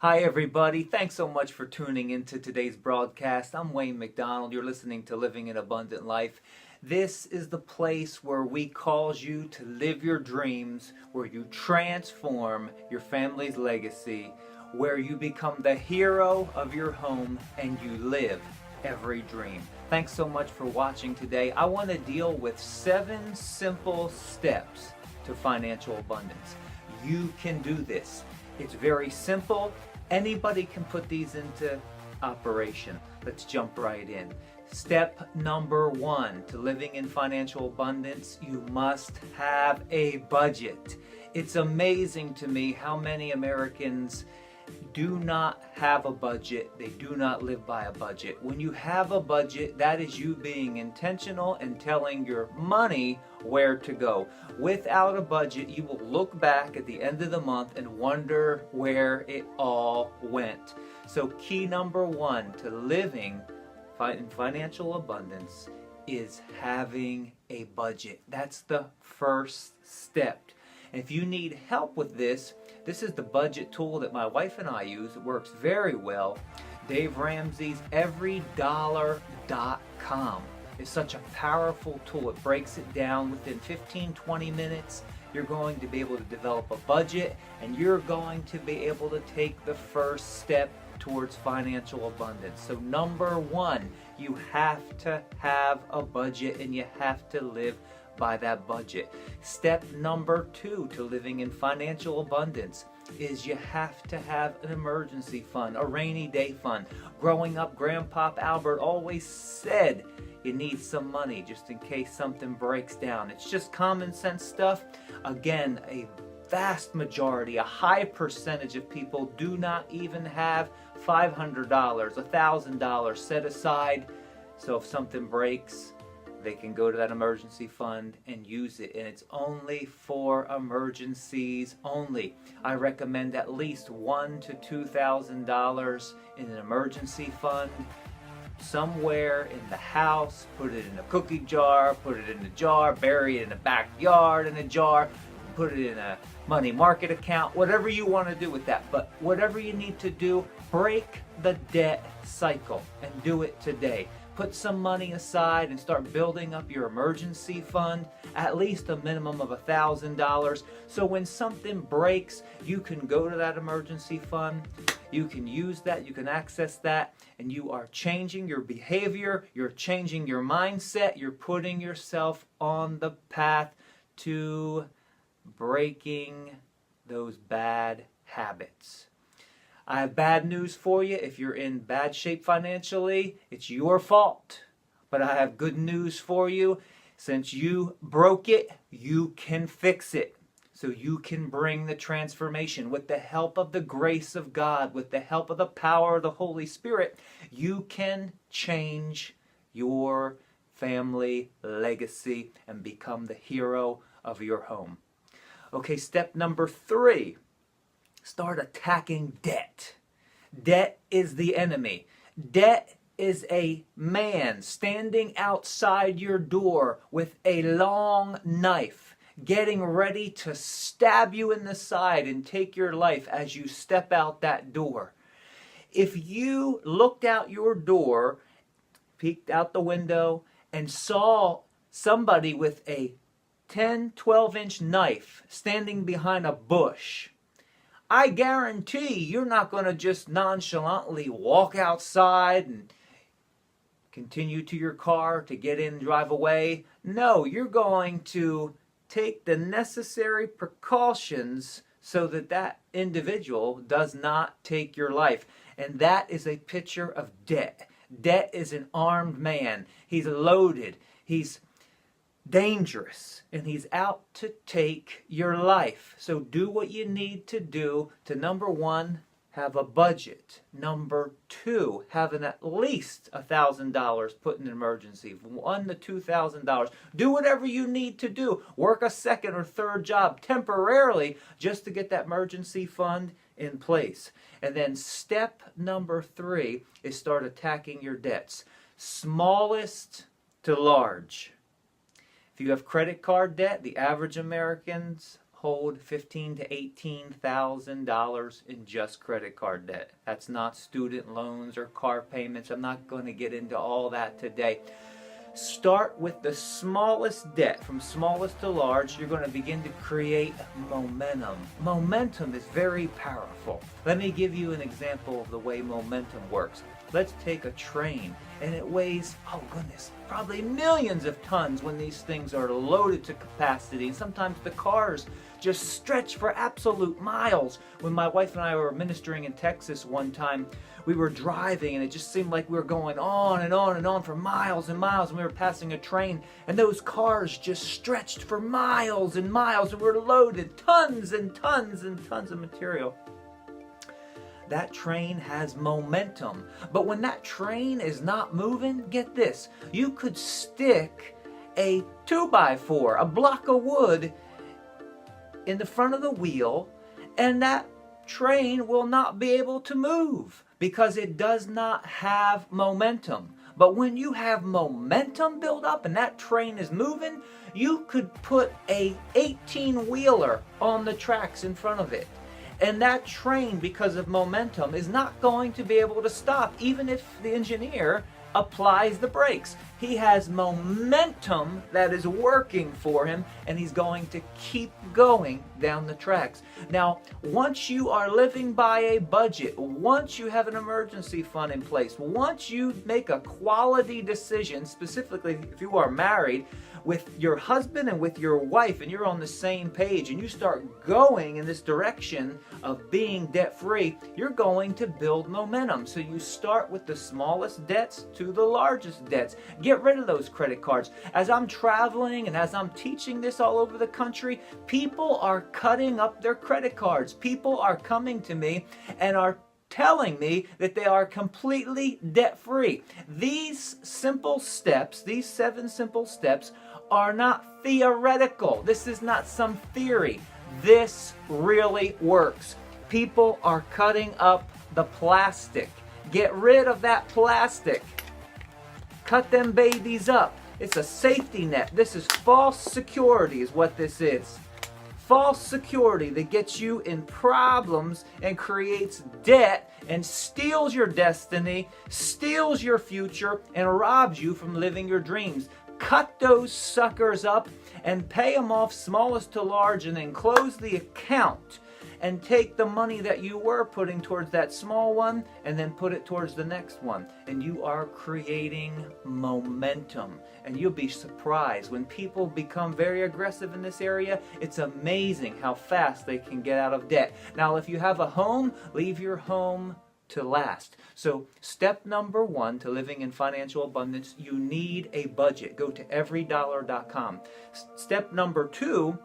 Hi, everybody. Thanks so much for tuning into today's broadcast. I'm Wayne McDonald. You're listening to Living an Abundant Life. This is the place where we cause you to live your dreams, where you transform your family's legacy, where you become the hero of your home and you live every dream. Thanks so much for watching today. I want to deal with 7 simple steps to financial abundance. You can do this. It's very simple. Anybody can put these into operation. Let's jump right in. Step number 1 to living in financial abundance, you must have a budget. It's amazing to me how many Americans do not have a budget. They do not live by a budget. When you have a budget, that is you being intentional and telling your money where to go. Without a budget, you will look back at the end of the month and wonder where it all went. So key number 1 to living in financial abundance is having a budget. That's the first step. And if you need help with this, this is the budget tool that my wife and I use. It works very well. Dave Ramsey's everydollar.com is such a powerful tool. It breaks it down within 15-20 minutes. You're going to be able to develop a budget, and you're going to be able to take the first step towards financial abundance. So number 1, you have to have a budget and you have to live by that budget. Step number 2 to living in financial abundance is you have to have an emergency fund, a rainy day fund. Growing up, Grandpa Albert always said you need some money just in case something breaks down. It's just common sense stuff. Again, a vast majority, a high percentage of people do not even have $500, $1,000 set aside. So if something breaks, they can go to that emergency fund and use it, and it's only for emergencies only. I recommend at least $1,000 to $2,000 in an emergency fund somewhere in the house. Put it in a cookie jar, put it in a jar, bury it in the backyard in a jar, put it in a money market account, whatever you want to do with that. But whatever you need to do, break the debt cycle and do it today. Put some money aside and start building up your emergency fund, at least a minimum of $1,000. So when something breaks, you can go to that emergency fund, you can use that, you can access that, and you are changing your behavior, you're changing your mindset, you're putting yourself on the path to breaking those bad habits. I have bad news for you. If you're in bad shape financially, it's your fault. But I have good news for you. Since you broke it, you can fix it. So you can bring the transformation with the help of the grace of God, with the help of the power of the Holy Spirit. You can change your family legacy and become the hero of your home. Okay, step number 3. Start attacking debt. Debt is the enemy. Debt is a man standing outside your door with a long knife, getting ready to stab you in the side and take your life as you step out that door. If you looked out your door, peeked out the window, and saw somebody with a 10, 12-inch knife standing behind a bush, I guarantee you're not going to just nonchalantly walk outside and continue to your car to get in and drive away. No, you're going to take the necessary precautions so that that individual does not take your life. And that is a picture of debt. Debt is an armed man. He's loaded. He's dangerous, and he's out to take your life. So do what you need to do to, number 1, have a budget. Number 2, having at least $1,000 put in an emergency. $1,000 to $2,000. Do whatever you need to do. Work a second or third job temporarily just to get that emergency fund in place. And then step number 3 is start attacking your debts. Smallest to large. If you have credit card debt, the average American's hold $15,000 to $18,000 in just credit card debt. That's not student loans or car payments. I'm not going to get into all that today. Start with the smallest debt, from smallest to large. You're going to begin to create momentum. Momentum is very powerful. Let me give you an example of the way momentum works. Let's take a train, and it weighs, oh goodness, probably millions of tons when these things are loaded to capacity. And sometimes the cars just stretch for absolute miles. When my wife and I were ministering in Texas one time, we were driving and it just seemed like we were going on and on and on for miles and miles, and we were passing a train and those cars just stretched for miles and miles, and we were loaded tons and tons and tons of material. That train has momentum. But when that train is not moving, get this, you could stick a 2x4, a block of wood, in the front of the wheel, and that train will not be able to move because it does not have momentum. But when you have momentum build up and that train is moving, you could put a 18-wheeler on the tracks in front of it. And that train, because of momentum, is not going to be able to stop, even if the engineer applies the brakes. He has momentum that is working for him, and he's going to keep going down the tracks. Now, once you are living by a budget, once you have an emergency fund in place, once you make a quality decision, specifically if you are married, with your husband and with your wife, and you're on the same page, and you start going in this direction of being debt-free, you're going to build momentum. So you start with the smallest debts to the largest debts. Get rid of those credit cards. As I'm traveling and as I'm teaching this all over the country, people are cutting up their credit cards. People are coming to me and are telling me that they are completely debt-free. These simple steps, these 7 simple steps, are not theoretical. This is not some theory. This really works. People are cutting up the plastic. Get rid of that plastic. Cut them babies up. It's a safety net. This is false security is what this is. False security that gets you in problems and creates debt and steals your destiny, steals your future, and robs you from living your dreams. Cut those suckers up and pay them off smallest to large, and then close the account and take the money that you were putting towards that small one and then put it towards the next one. And you are creating momentum. And you'll be surprised when people become very aggressive in this area. It's amazing how fast they can get out of debt. Now, if you have a home, leave your home to last. So step number 1 to living in financial abundance, you need a budget. Go to everydollar.com. Step number 2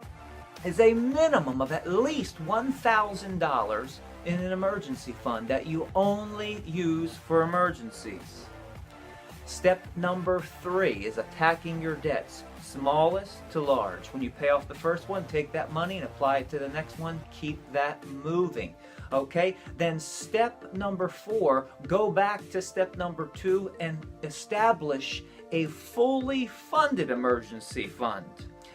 is a minimum of at least $1,000 in an emergency fund that you only use for emergencies. Step number 3 is attacking your debts, smallest to large. When you pay off the first one, take that money and apply it to the next one. Keep that moving. Okay? Then step number 4, go back to step number 2 and establish a fully funded emergency fund.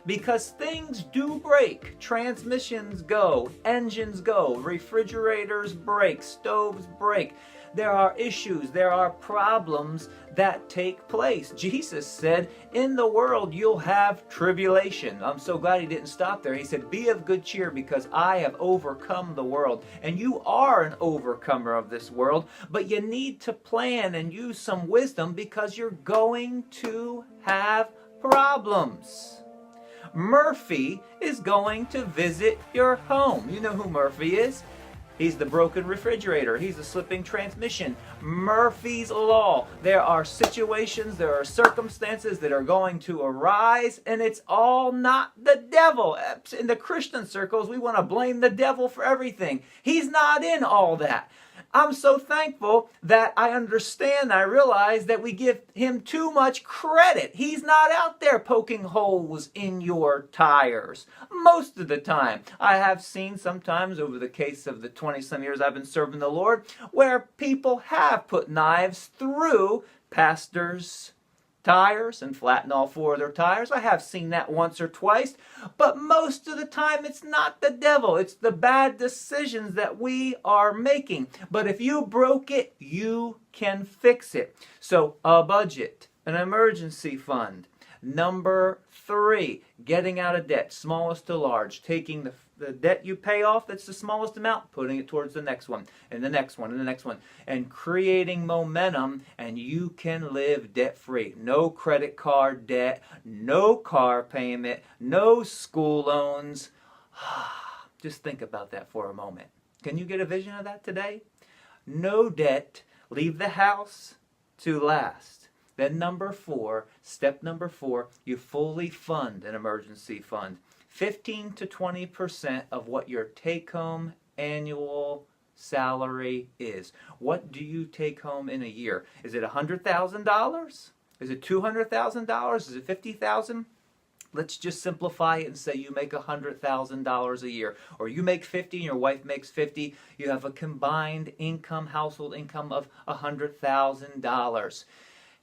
Because things do break. Transmissions go, engines go, refrigerators break, stoves break. There are issues, there are problems that take place. Jesus said, in the world you'll have tribulation. I'm so glad he didn't stop there. He said, be of good cheer because I have overcome the world. And you are an overcomer of this world, but you need to plan and use some wisdom because you're going to have problems. Murphy is going to visit your home. You know who Murphy is? He's the broken refrigerator. He's the slipping transmission. Murphy's Law. There are situations, there are circumstances that are going to arise, and it's all not the devil. In the Christian circles, we want to blame the devil for everything. He's not in all that. I'm so thankful that I understand, I realize that we give him too much credit. He's not out there poking holes in your tires. Most of the time. I have seen sometimes over the case of the 20-some years I've been serving the Lord, where people have put knives through pastors' tires and flatten all four of their tires. I have seen that once or twice, but most of the time it's not the devil. It's the bad decisions that we are making. But if you broke it, you can fix it. So a budget, an emergency fund. Number 3, getting out of debt, smallest to large, taking the debt you pay off that's the smallest amount, putting it towards the next one, and the next one, and the next one, and creating momentum, and you can live debt-free. No credit card debt, no car payment, no school loans. Just think about that for a moment. Can you get a vision of that today? No debt. Leave the house to last. Then step number 4, you fully fund an emergency fund. 15 to 20% of what your take-home annual salary is. What do you take home in a year? Is it $100,000? Is it $200,000? Is it $50,000? Let's just simplify it and say you make $100,000 a year, or you make 50 and your wife makes 50. You have a combined income, household income of $100,000.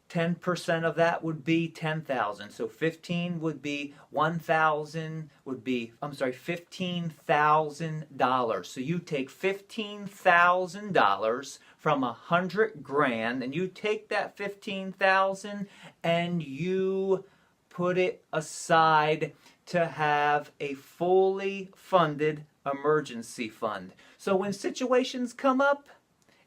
10% of that would be $10,000. So 15 would be $15,000. So you take $15,000 from $100,000, and you take that $15,000 and you put it aside to have a fully funded emergency fund. So when situations come up,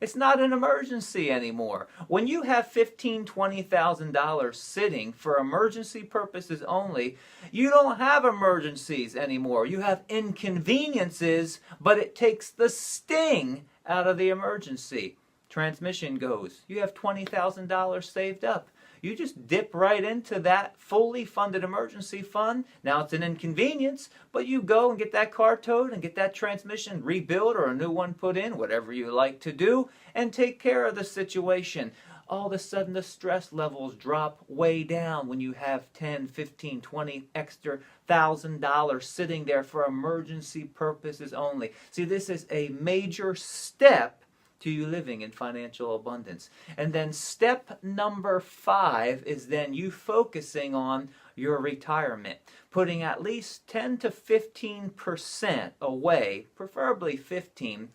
it's not an emergency anymore. When you have $15,000, $20,000 sitting for emergency purposes only, you don't have emergencies anymore. You have inconveniences, but it takes the sting out of the emergency. Transmission goes. You have $20,000 saved up. You just dip right into that fully funded emergency fund. Now it's an inconvenience, but you go and get that car towed and get that transmission rebuilt or a new one put in, whatever you like to do, and take care of the situation. All of a sudden the stress levels drop way down when you have 10, 15, 20 extra $1,000 sitting there for emergency purposes only. See, this is a major step to you living in financial abundance. And then step number 5 is then you focusing on your retirement, putting at least 10 to 15% away, preferably 15,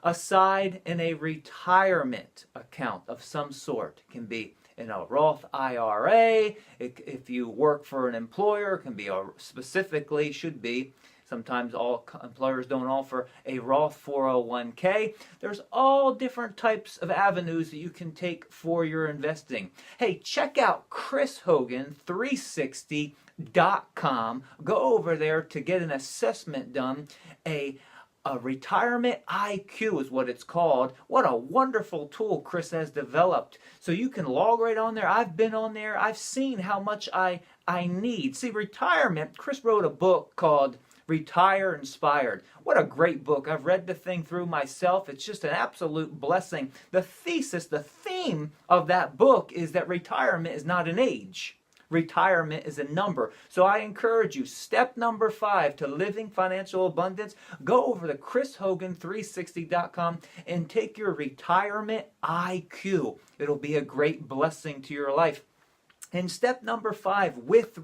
aside in a retirement account of some sort. It can be in a Roth IRA. If you work for an employer, it can be should be. Sometimes all employers don't offer a Roth 401k. There's all different types of avenues that you can take for your investing. Hey, check out chrishogan360.com. Go over there to get an assessment done. A retirement IQ is what it's called. What a wonderful tool Chris has developed. So you can log right on there. I've been on there. I've seen how much I need. See, retirement, Chris wrote a book called Retire Inspired. What a great book. I've read the thing through myself. It's just an absolute blessing. The theme of that book is that retirement is not an age. Retirement is a number. So I encourage you, step number 5 to living financial abundance, go over to chrishogan360.com and take your retirement IQ. It'll be a great blessing to your life. And step number 5, with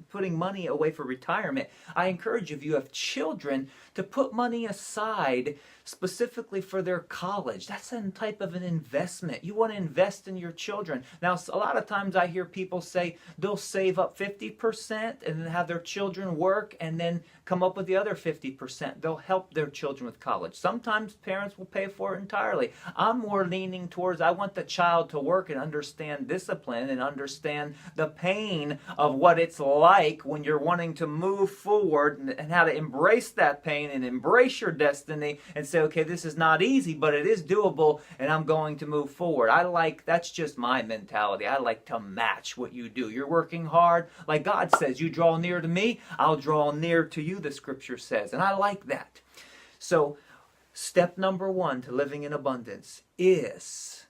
putting money away for retirement, I encourage you, if you have children, to put money aside specifically for their college. That's a type of an investment. You want to invest in your children. Now, a lot of times I hear people say they'll save up 50% and then have their children work and then come up with the other 50%. They'll help their children with college. Sometimes parents will pay for it entirely. I'm more leaning towards I want the child to work and understand discipline and understand the pain of what it's like when you're wanting to move forward and how to embrace that pain and embrace your destiny and say, okay, this is not easy, but it is doable, and I'm going to move forward. That's just my mentality. I like to match what you do. You're working hard. Like God says, you draw near to me, I'll draw near to you, the scripture says. And I like that. So step number 1 to living in abundance is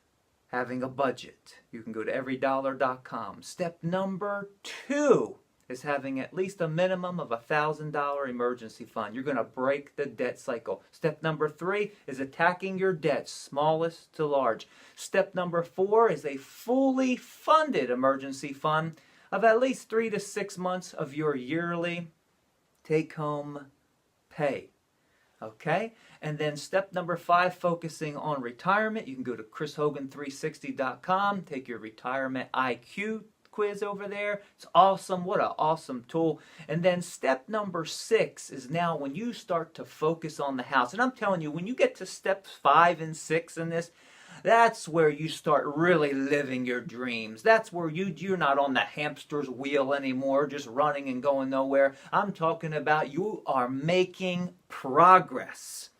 having a budget. You can go to everydollar.com. Step number 2 is having at least a minimum of $1,000 emergency fund. You're going to break the debt cycle. Step number 3 is attacking your debts, smallest to large. Step number 4 is a fully funded emergency fund of at least 3 to 6 months of your yearly take-home pay. Okay? And then step number 5, focusing on retirement. You can go to chrishogan360.com, take your retirement IQ quiz over there. It's awesome. What an awesome tool. And then step number 6 is now when you start to focus on the house. And I'm telling you, when you get to steps 5 and 6 in this, that's where you start really living your dreams. That's where you're not on the hamster's wheel anymore, just running and going nowhere. I'm talking about you are making progress.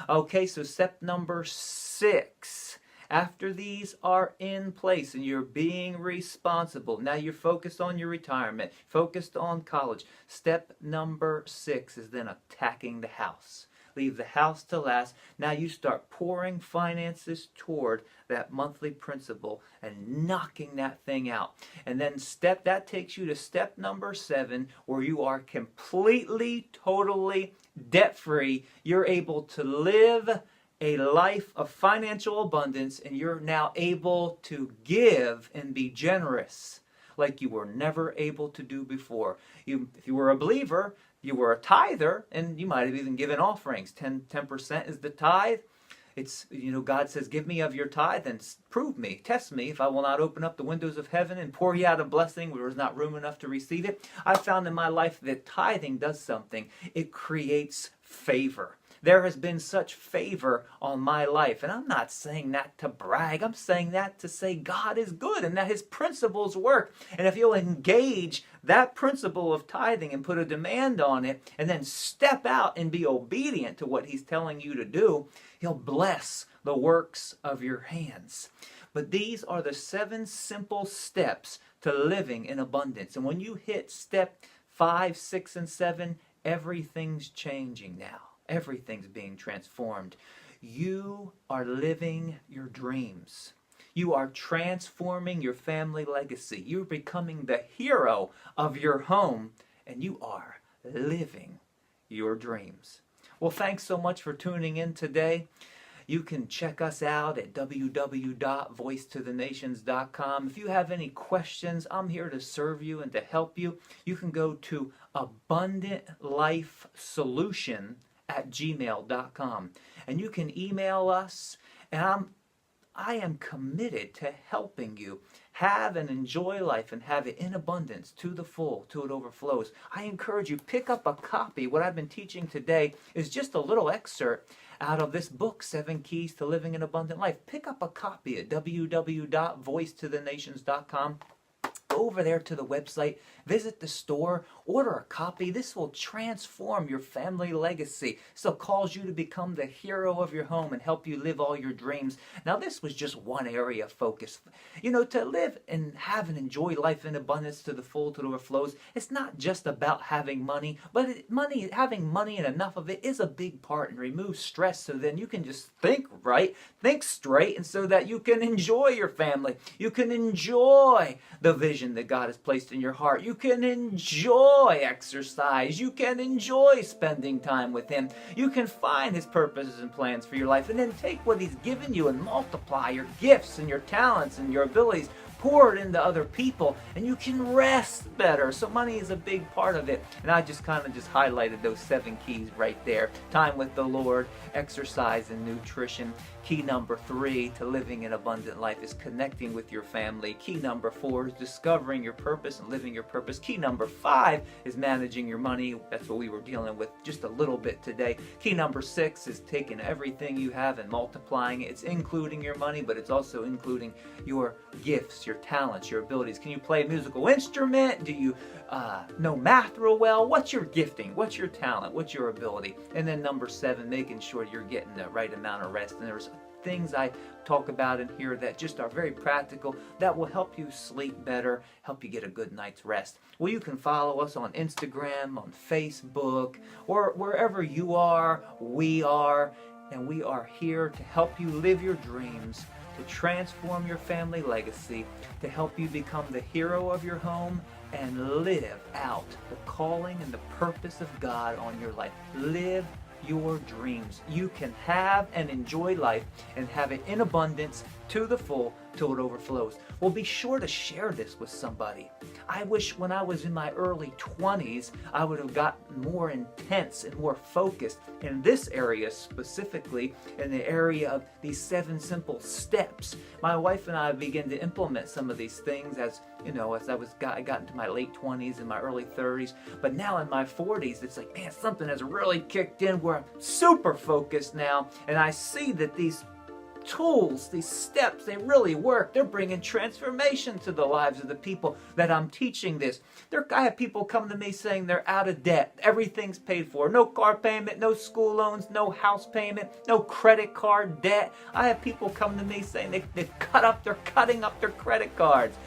Okay, so step number 6. After these are in place and you're being responsible, now you're focused on your retirement, focused on college. Step number 6 is then attacking the house. Leave the house to last. Now you start pouring finances toward that monthly principal and knocking that thing out. And then that takes you to step number 7, where you are completely, totally debt-free. You're able to live a life of financial abundance, and you're now able to give and be generous like you were never able to do before. If you were a believer, you were a tither, and you might have even given offerings. 10% is the tithe. It's, God says, give me of your tithe and prove me, test me, if I will not open up the windows of heaven and pour you out a blessing where there's not room enough to receive it. I found in my life that tithing does something. It creates favor. There has been such favor on my life. And I'm not saying that to brag. I'm saying that to say God is good and that His principles work. And if you'll engage that principle of tithing and put a demand on it and then step out and be obedient to what He's telling you to do, He'll bless the works of your hands. But these are the 7 simple steps to living in abundance. And when you hit step 5, 6, and 7, everything's changing now. Everything's being transformed. You are living your dreams. You are transforming your family legacy. You're becoming the hero of your home, and you are living your dreams. Well, thanks so much for tuning in today. You can check us out at www.voicetothenations.com. If you have any questions, I'm here to serve you and to help you. You can go to abundantlifesolution@gmail.com, and you can email us, and I am committed to helping you have and enjoy life and have it in abundance, to the full, till it overflows. I encourage you, pick up a copy. What I've been teaching today is just a little excerpt out of this book, 7 Keys to Living an Abundant Life. Pick up a copy at www.voicetothenations.com. Go over there to the website, visit the store, order a copy. This will transform your family legacy. This will cause you to become the hero of your home and help you live all your dreams. Now, this was just one area of focus. To live and have and enjoy life in abundance to the full, to the overflows, it's not just about having money, but having money and enough of it is a big part and removes stress, so then you can just think right, think straight, and so that you can enjoy your family. You can enjoy the vision that God has placed in your heart. You can enjoy exercise. You can enjoy spending time with Him. You can find His purposes and plans for your life, and then take what He's given you and multiply your gifts and your talents and your abilities, pour it into other people, and you can rest better. So money is a big part of it, and I just highlighted those 7 keys right there. Time with the Lord, exercise and nutrition. Key number 3 to living an abundant life is connecting with your family. Key number 4 is discovering your purpose and living your purpose. Key number 5 is managing your money. That's what we were dealing with just a little bit today. Key number 6 is taking everything you have and multiplying it. It's including your money, but it's also including your gifts, your talents, your abilities. Can you play a musical instrument? Do you know math real well? What's your gifting? What's your talent? What's your ability? And then number 7, making sure you're getting the right amount of rest. And there's things I talk about in here that just are very practical that will help you sleep better, help you get a good night's rest. Well, you can follow us on Instagram, on Facebook, or wherever you are, we are, and we are here to help you live your dreams, to transform your family legacy, to help you become the hero of your home and live out the calling and the purpose of God on your life. Live your dreams. You can have and enjoy life and have it in abundance to the full till it overflows. Well, be sure to share this with somebody. I wish when I was in my early 20s, I would have gotten more intense and more focused in this area, specifically in the area of these 7 simple steps. My wife and I began to implement some of these things as I got into my late 20s and my early 30s. But now in my 40s, it's like, man, something has really kicked in where I'm super focused now. And I see that these tools, these steps, they really work. They're bringing transformation to the lives of the people that I'm teaching this. I have people come to me saying they're out of debt. Everything's paid for. No car payment, no school loans, no house payment, no credit card debt. I have people come to me saying they're cutting up their credit cards.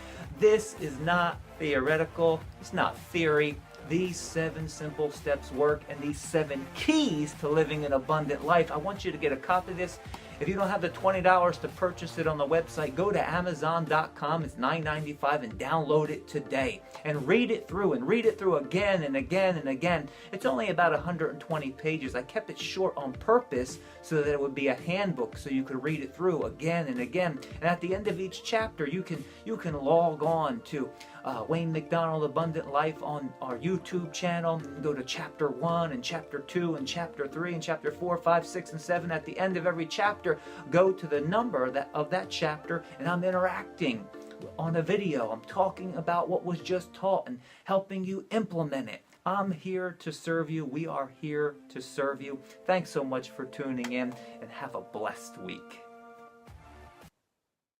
This is not theoretical. It's not theory. These 7 simple steps work, and these 7 keys to living an abundant life. I want you to get a copy of this. If you don't have the $20 to purchase it on the website, go to Amazon.com. It's $9.95 and download it today. And read it through again and again and again. It's only about 120 pages. I kept it short on purpose so that it would be a handbook so you could read it through again and again. And at the end of each chapter, you can log on to Wayne McDonald Abundant Life on our YouTube channel. Go to chapter 1 and chapter 2 and chapter 3 and chapter 4, 5, 6, and 7. At the end of every chapter, go to the number of that chapter, and I'm interacting on a video. I'm talking about what was just taught and helping you implement it. I'm here to serve you. We are here to serve you. Thanks so much for tuning in, and have a blessed week.